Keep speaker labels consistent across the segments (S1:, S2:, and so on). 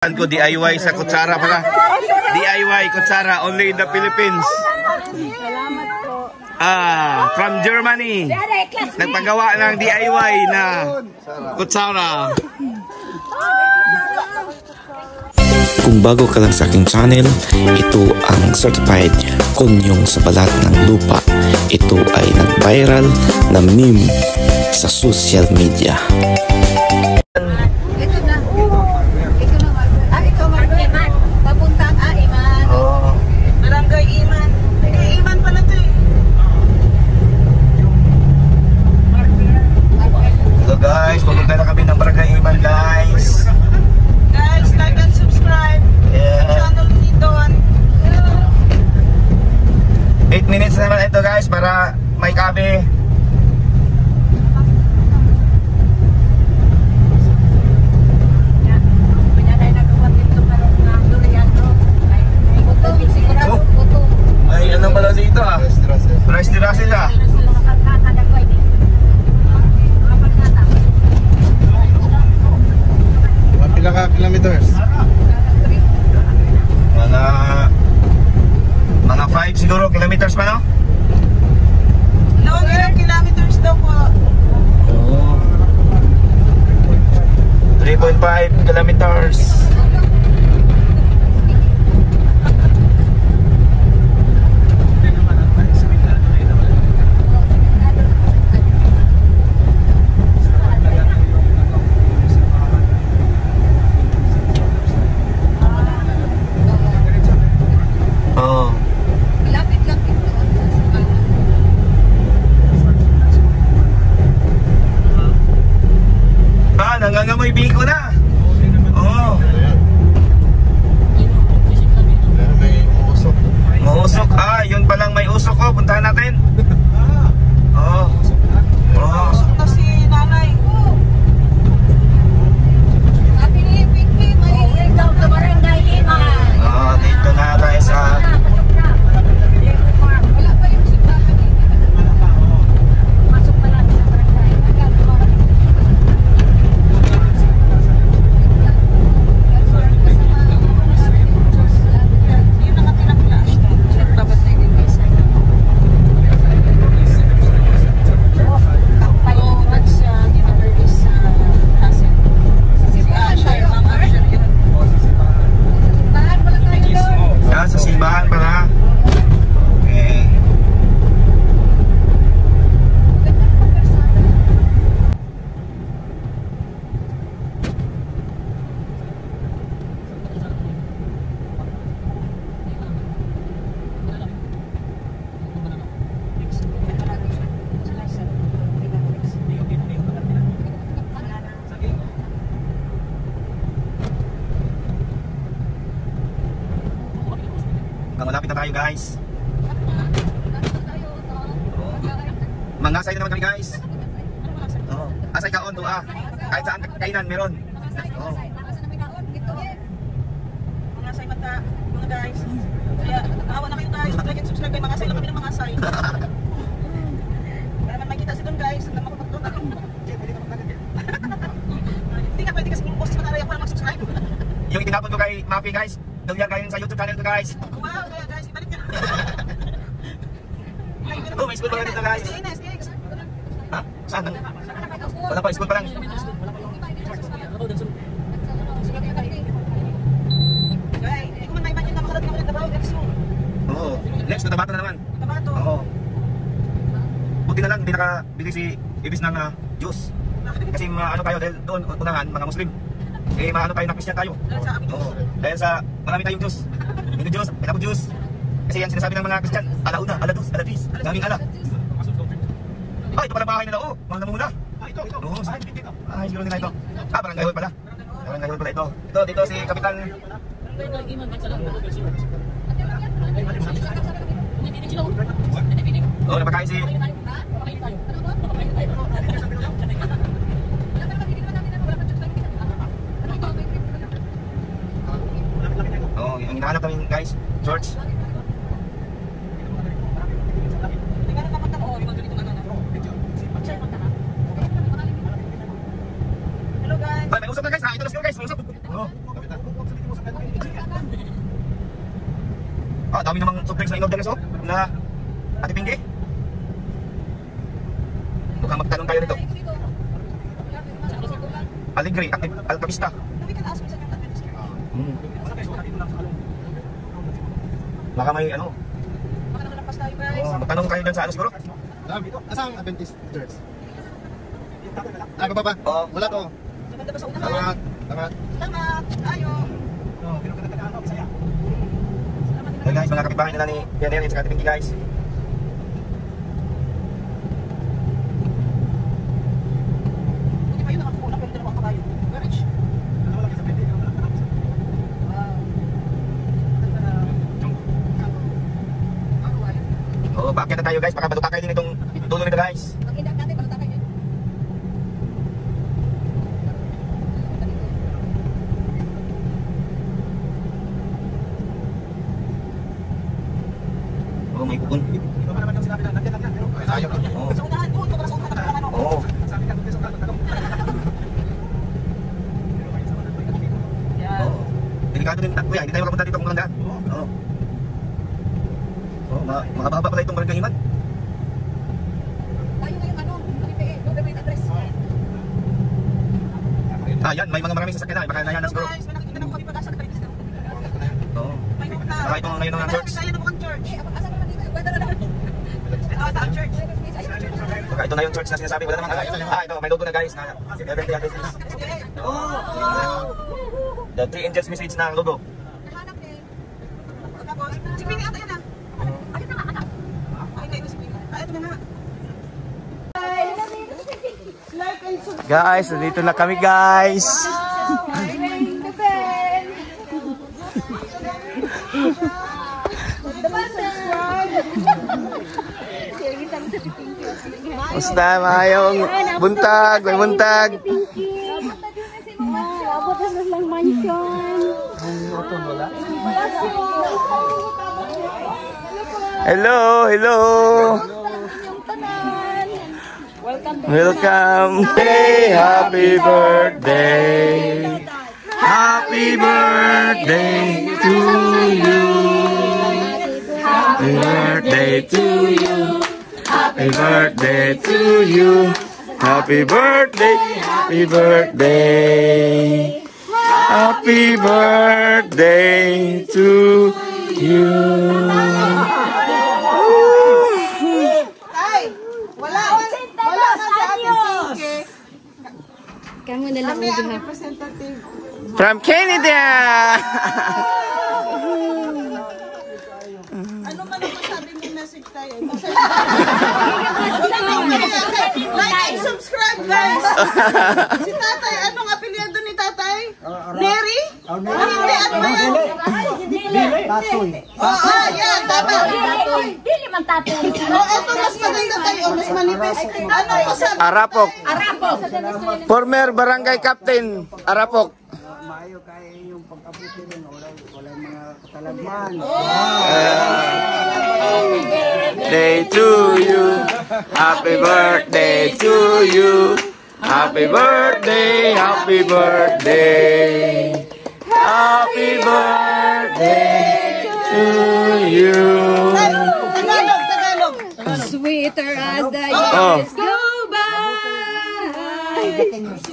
S1: Ko DIY sa kutsara pala. DIY kutsara only in the Philippines.
S2: Salamat po.
S1: From Germany. Nagpagawa ng DIY na kutsara.
S3: Kung bago ka lang sa aking channel, ito ang certified konyong sa balat ng lupa. Ito ay nag-viral na meme sa social media.
S1: Guys, pupunta na kami ng Barangay Iman, guys.
S2: Guys, like and subscribe. Channel ni Don.
S1: 8 minutes naman ito, guys, para may kabe. Ay, ano pala dito Rice terrace siya.
S4: Pila ka kilometers?
S1: Mga 5 siguro kilometers pa, no?
S2: Noong ilang kilometers daw po.
S1: 3.5 kilometers. Nangangamoy biko na. Oo.
S4: May uusok.
S1: Mausok. Yun palang may usok ko. Puntahan natin. Oo. Oo.
S2: Ito si nanay.
S1: Dito na tayo sa simbahan pala. Okay. Malapit na tayo, guys. Mangasay na naman kami, guys. Asay kaon to kahit saan kainan meron.
S2: Mangasay mata, mga guys. Kaya, naawa na kayo guys. Like and subscribe kayo. Mangasay lang kami ng mangasay. Para man makita si Don, guys. Hanggang makapagdon ako. Hindi ka pwede kasi post sa taray ako na mag-subscribe.
S1: Yung itinapon ko kay Mafi, guys. Doon yan kayo sa YouTube channel ko, guys.
S2: Wow, kaya guys, ibalik ka.
S1: May school pa lang dito, guys. Saan? Wala pa, school pa lang.
S2: Hindi ko man na-imagine na makalat na ulit na bawal next soon.
S1: Oo. Next, Cotabato na naman.
S2: Cotabato.
S1: Oo. Buti na lang, hindi nakabili si Ibis ng juice. Kasi ano tayo, dahil doon, unahan, mga Muslim. Maano tayo na Christian tayo. Oo. Dahil sa marami tayong juice. Mingo juice, pineapple juice. Kasi yan sinasabi ng mga Christian, alauna, aladus, aladis. Daming ala. Ito pala bahay nila. Mahal na muna. Ito. Oo, saan? Siguro nila ito. Barangay Hall pala. Barangay Hall pala ito. Dito si Kapitan. Napakain si ang hinahanap namin, guys, shorts. May usap na guys, ito na siguro guys, may usap. Ah, dami namang soft drinks na in-order guys, oh. Na Ate Pinky. Mukhang magtanong tayo nito. Aligre, Alcavista. Baka may ano.
S2: Baka nakalampas tayo guys.
S1: Oh, magtanong kayo dyan sa ano siguro?
S4: Asang Adventist Church? Ah, baba pa?
S1: Oo.
S4: Wala to.
S2: Maganda ba sa unahan?
S4: Salamat. Salamat.
S2: Salamat. Tayo.
S1: Hey guys, mga kapitbahay nila ni Pianeri at Ate Pinky guys.
S2: Hindi pa yun nakakuha pero dalawang pa kayo. Garage.
S1: Oo, paakyat na tayo guys, baka balutakay din itong dulo nito guys.
S2: Pag hindi natin, palutakay yun.
S1: Oo, may pupun.
S4: Tayo.
S1: Oo.
S2: Sa unahan, doon. Pag sa unahan, pag ano.
S1: Oo.
S2: Yan.
S1: Oo. Delikado din, kuya, hindi tayo makapunta dito kung walang daan. Oo. Oo, makababa pala itong Barangay Himan.
S2: Tayo ngayon ano, government address.
S1: Ah, yan, may mga maraming sasakyan na, baka nayan na siguro.
S2: Guys, may nakikita na kami pag-asa na
S1: Oo.
S2: may hope na.
S1: Baka itong ngayon ng church.
S2: Kaya na mukhang church. Asa naman dito? Pwede na naman. Ito ata ang church.
S1: Baka ito na yung church na sinasabi, wala naman. Ah, ito, may logo na guys na Seventh-day Adventist. The Three Angels message na logo.
S2: Nahanap eh. Tapos, si Pini ata yan ah. Ayun na nga, anak. Ay, hindi, si Pini. Ah, ito na nga.
S3: Guys, nandito na kami guys. Basta mayong buntag, may buntag.
S5: Abot na lang mansion.
S3: Hello, hello. Welcome. Hey, happy birthday. Happy birthday to you. Happy birthday to you. Happy birthday to you. Happy birthday. Happy birthday. Happy birthday to you.
S2: Wala na si Ate Pinky.
S5: Kamu na lang ubi ha.
S3: From Canada.
S2: Ano man ang masabi mong message tayo? Like and subscribe guys! Si tatay, anong apelyido ni tatay? Neri? Hindi, ano ba yan? Oo, yan, tama.
S5: Dili man tatoy.
S2: Ito mas maganda tayo, mas manipis. Ano masabi?
S3: Arapok. Former barangay captain. Arapok.
S6: Maayo kaya yung pagkaputi rin, wala mga katalagman.
S3: Day to you. Happy birthday to you. Happy birthday, happy birthday. Happy birthday to you.
S2: Tagalog.
S5: Sweeter as the
S3: Oh.
S5: years go by.
S6: Dating sa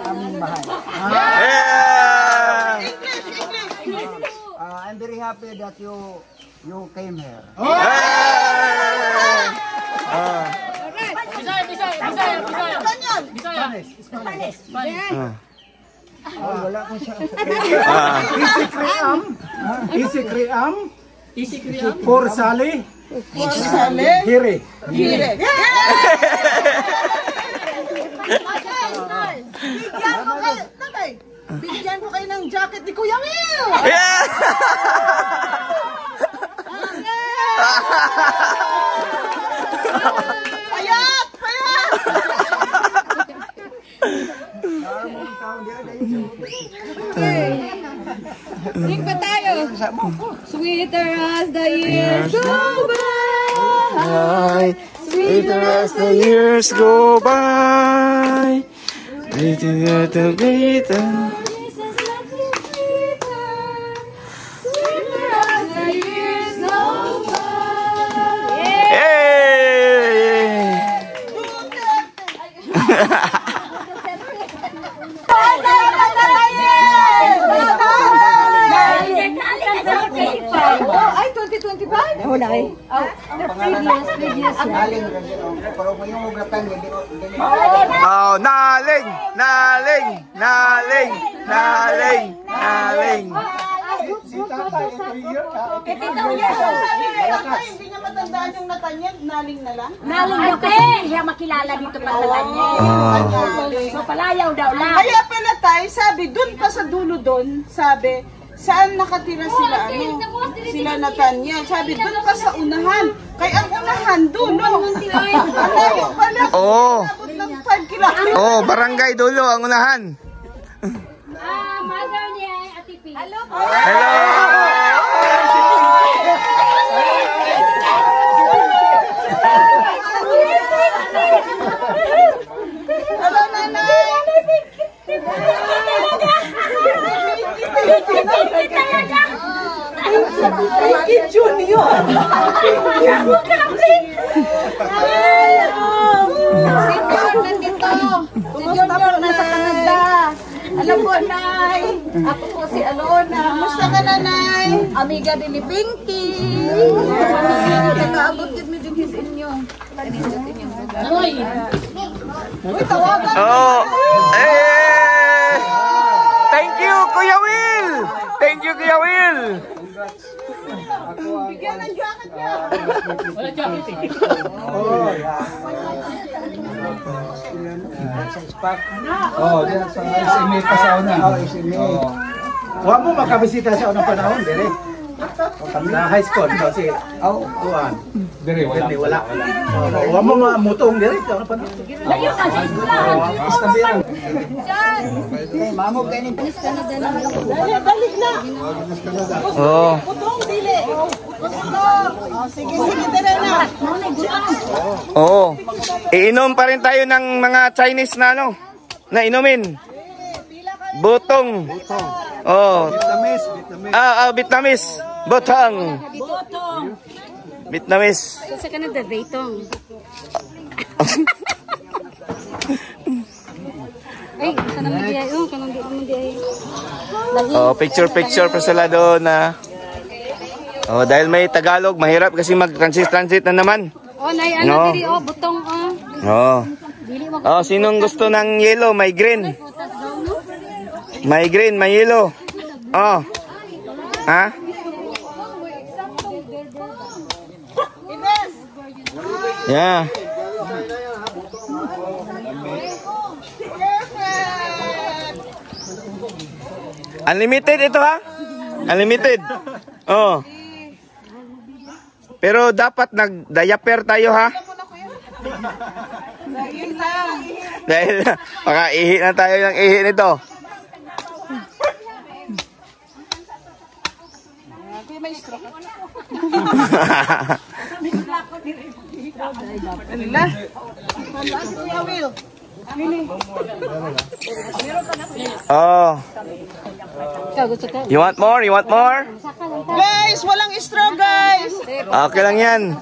S6: aming bahay.
S3: Yeah.
S6: I'm very happy that you came here. Wala ko siya. Easy Kriam. For Sally. Hire.
S2: Hire. Bigyan ko kayo ng jacket ni Kuya Will!
S3: Yeah.
S2: Payat! Payat!
S5: Ring pa tayo. Sweeter as the years go by.
S3: Sweeter as the years go by. Sweeter to greater.
S5: Sweeter as the years go wala eh.
S6: Previous. Naling rin yun. Pero ngayong ugatan, hindi.
S3: Oh, naling! Naling! Naling! Naling! Naling!
S6: Si tatay, ito yun.
S2: Hindi niya matandaan yung Natanyag, naling na lang.
S5: Naling daw kasi hindi siya makilala dito pang Natanyag. So palayaw daw lang.
S2: Kaya pala tayo, sabi, dun pa sa dulo dun, sabi, saan nakatira sila, sila Natanyag. Sabi, dun pa sa unahan. Kaya ang unahan, dun, no? Ang layo pala.
S3: Oo.
S2: Abot ng 5 kilometers.
S3: Oh, barangay dulo ang unahan.
S5: Mother niya, Ate P. Hello po.
S3: Hello!
S2: Hello, nanay. Pinky Junior.
S5: Senior nandito. Senior nasa Canada. Alam mo, Nay. Ako po si Alona.
S2: Kamusta ka, nanay?
S5: Amiga din ni Pinky. Nakaabot din mo din his inyo.
S2: Uy, tawagan.
S3: Oh! Eh! Thank you, Kuya Will! Thank you, Kuya Will!
S2: Bigyan ng jacket niya.
S6: Oh, yeah. Sa spark.
S7: Oh, diyan sa SMA pa sa una.
S6: Oh, isini.
S7: Huwag mo makabisita sa unang panahon, dire. Sa high school, kasi kuwan. Dire, wala. Huwag mo mamutong, dire, sa unang panahon. Istabihan.
S6: Eh, mamog kayo ni
S2: Balik na.
S3: Oh.
S2: Putong, dili. Sige, tara na.
S3: Oo. Iinom pa rin tayo ng mga Chinese na ano, na inumin. Butong. Oh. Vietnamese. Butong. Vietnamese.
S5: Sa Canada, Baytong. Ay, kanang di ay. Oh, kanang di ay.
S3: Oh, picture pa sila doon na. Oh, dahil may Tagalog, mahirap kasi mag-transit na naman.
S5: Oh, nay,
S3: No.
S5: diri, oh, butong, oh.
S3: Oh.
S5: Dili mo
S3: Oh, sinong gusto ng yellow? May green. May green, may yellow. Oh. Ha? Yeah. Unlimited ito ha? Unlimited. Oh. Pero dapat nag-diaper tayo ha? Dahil baka ihi na tayo ng ihi nito. Oh. You want more? You want more?
S2: Guys, walang straw, guys.
S3: Okay lang yan.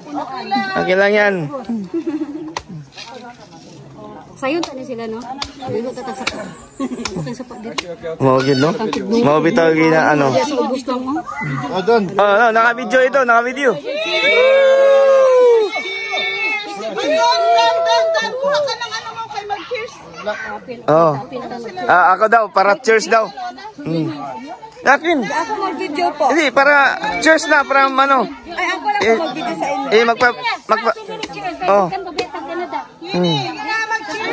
S3: Okay lang yan.
S5: Sayon tani sila, no? Dili ta sapat. Okay sapat dito.
S3: Mau gid no? Mau bitaw gid na ano.
S5: Sa ubos lang mo.
S7: Oh, doon.
S3: Oh, naka-video ito, naka-video.
S2: Dan, kuha ka ng ano mo kay mag-cheers.
S3: Oh. Ako daw, para cheers daw. Yakin.
S2: Ako mag-video po.
S3: Hindi, para cheers na, para ano.
S2: Ay, ako lang mag-video sa inyo.
S3: Oh.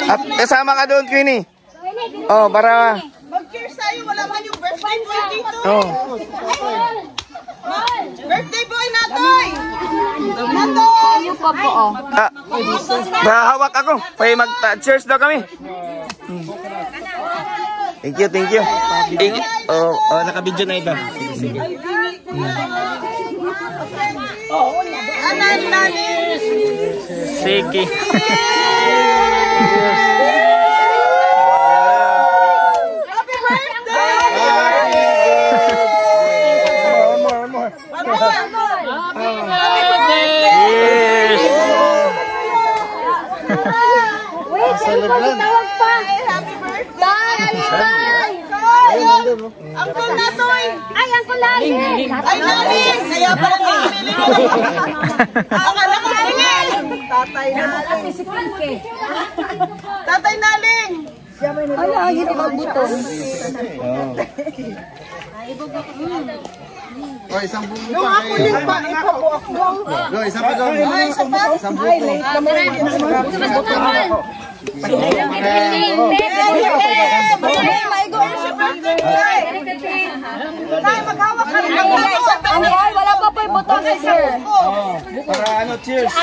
S3: At kasama ka doon, Queenie. Oh, para...
S2: Mag-cheers tayo, wala man yung birthday boy dito.
S3: Oh.
S2: Birthday boy, Natoy! Natoy!
S5: Yung pa po, oh.
S3: Hawak ako. Pwede mag-cheers daw kami. Thank you, thank you. Oh, naka-video na ito. Sige.
S2: Anan, nanis!
S3: Sige.
S2: Happy birthday!
S5: Wait, tawag pa.
S2: Happy birthday! Uncle Natoy!
S5: Ay, ang kulahin.
S2: Ay, naling! Kaya pala naling! Akala ko naling! Tatay naling!
S5: Si Pinky.
S2: Tatay naling!
S5: Ala, hindi ko buto.
S4: O, isang buko
S2: Yung
S4: pa.
S2: ako yung pa, ipabuak mo.
S4: Go, isang pa doon.
S2: Ay, isa pa?
S4: Isang buko.
S5: Ay, wala pa po yung buto kay sir.
S1: Para ano, cheers.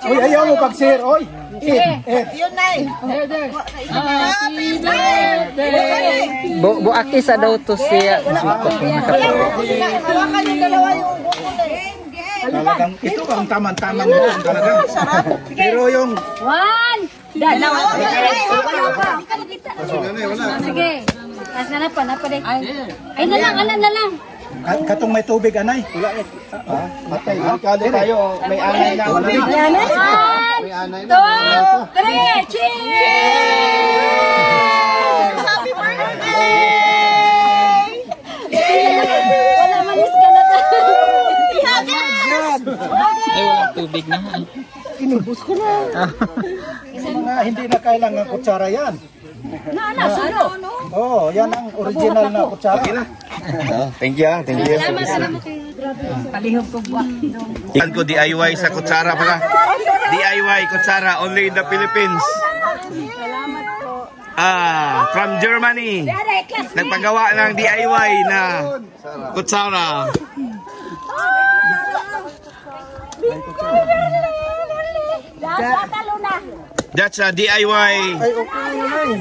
S7: Uy, ayaw mo pag-share, oy.
S2: Yun na eh. Happy birthday!
S6: Buaki sa daw to siya.
S2: Hawakan yung dalawa yung buko na eh.
S7: Talagang ito ang tamang-tamang buwan talaga. Pero yung
S5: One. Dalawa. Wala pa. Sige. As na pa, napaday. Ay, na lang.
S7: katong may tubig, anay.
S4: Matay. Kali tayo. May anay na.
S5: One, two, three. Cheers!
S2: Happy birthday!
S5: Wala manis ka na.
S7: Mga hindi na kailangan kutsara yan. Oh, yan ang original na kutsara.
S1: Thank you.
S5: Palihog ko buwak.
S1: Yan ko DIY sa kutsara pala. DIY kutsara only in the Philippines. From Germany. Nagpagawa ng DIY na kutsara. That's a DIY.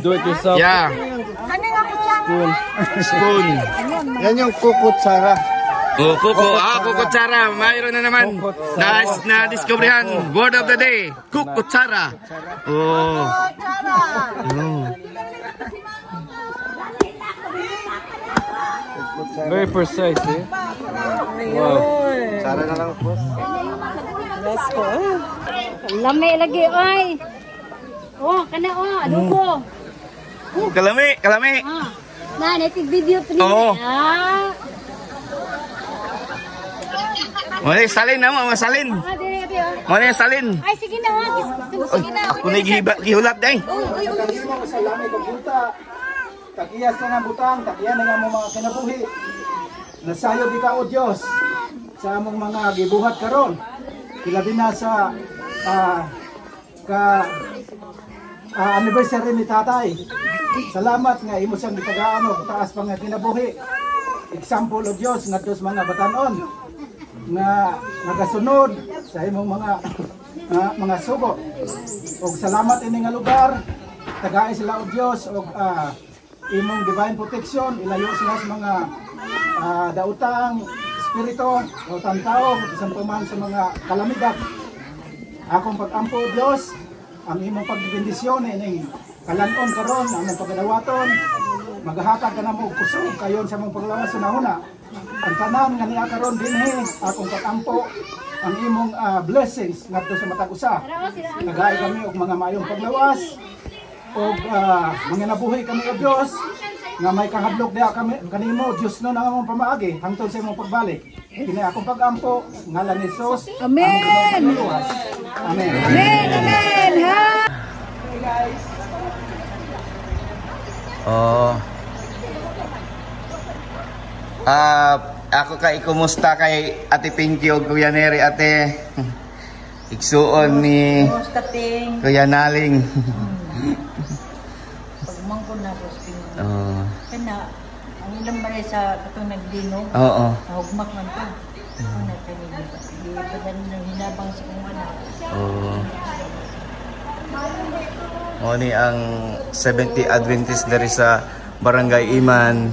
S4: Do it yourself.
S1: Yeah. Spoon.
S4: Yan yung kukutsara.
S1: Oh, kukutsara. Mayroon na naman. Na-discoveryhan. Word of the day. Kukutsara. Oh.
S6: Very precise, eh?
S4: Tsara na lang po.
S5: Lami lagi, oy. Oh, kana adobo.
S1: Kalami.
S5: Na, natig video pa niya.
S1: Oo. Muna salin na mo, masalin. Muna salin.
S5: Ay, sige na, sige na.
S1: Ako na gihulap day.
S7: Salami kong buta. Takiyas na nga butang, takiyan na nga mo mga kinabuhi. Nasayo di ka o Diyos sa among mga gibuhat karon. Kilabi na sa anniversary ni tatay. Salamat nga imo siyang gitagaan og taas pa nga kinabuhi. Example of Diyos ngadto sa mga batanon nga nagasunod sa imong mga sugo. Og salamat ini nga lugar. Tagaay sila og Diyos og imong divine protection, ilayo sila sa mga dautang espiritu o tantao isang paman sa mga kalamidad. Akong pag-ampo Diyos, ang imong pagbibendisyon ining kalanon karon, among pagadawaton, maghahatag ka na mo kusog kayon sa mong paglawas sa nahuna. Ang tanan nga niya karon dinhi, akong pag-ampo ang imong blessings ngadto sa matag usa. Nagaay kami og mga mayong paglawas og mga nabuhi kami o Diyos nga may kahadlok diha kami kanimo Diyos no ang among pamaagi hangtod sa imong pagbalik. Kini akong pag-ampo ngalan ni Jesus. Amen. Amen.
S5: Amen. Ha.
S1: Oh. Ako kay kumusta kay Ate Pinky o Kuya Neri ate. Igsuon ni Kuya Naling.
S8: Pagmangko na ko sa
S1: Oh.
S8: Kana ang ilang maray sa katong nagdino.
S1: Oo.
S8: Hugmak man to. Ano kani di padan nang hinabang sa kong anak.
S1: Oh. Mo ni ang 70 Adventist dari sa Barangay Iman.